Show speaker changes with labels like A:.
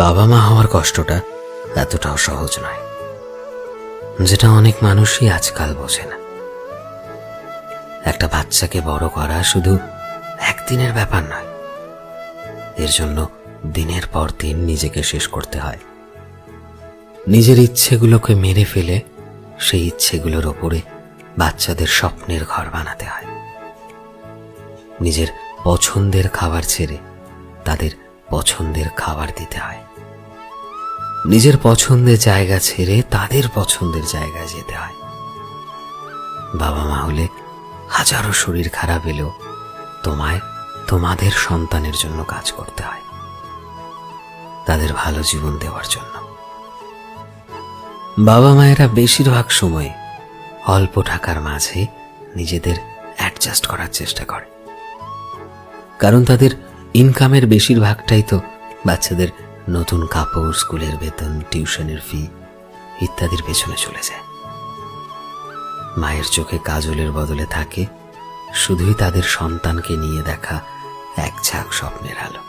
A: বাবা মা হওয়ার কষ্টটা এতটাও সহজ নয়, যেটা অনেক মানুষই আজকাল বোঝে না। একটা বাচ্চাকে বড় করা শুধু একদিনের ব্যাপার নয়, এর জন্য দিনের পর দিন নিজেকে শেষ করতে হয়। নিজের ইচ্ছেগুলোকে মেরে ফেলে সেই ইচ্ছেগুলোর ওপরে বাচ্চাদের স্বপ্নের ঘর বানাতে হয়। নিজের পছন্দের খাবার ছেড়ে তাদের পছন্দের খাবার দিতে হয়। নিজের পছন্দের জায়গা ছেড়ে তাদের পছন্দের জায়গায় যেতে হয়। বাবা মা হলে হাজারো শরীর খারাপ এলেও তোমায় তোমাদের সন্তানের জন্য কাজ করতে হয়, তাদের ভালো জীবন দেওয়ার জন্য। বাবা মায়েরা বেশিরভাগ সময় অল্প টাকার মাঝে নিজেদের অ্যাডজাস্ট করার চেষ্টা করে, কারণ তাদের ইনকামের বেশিরভাগটাই তো বাচ্চাদের নতুন কাপড়, স্কুলের বেতন, টিউশনের ফি ইত্যাদির পেছনে চলে যায়। মায়ের চোখে কাজলের বদলে থাকে শুধুই তাদের সন্তানকে নিয়ে দেখা এক ঝাঁক স্বপ্নের আলো।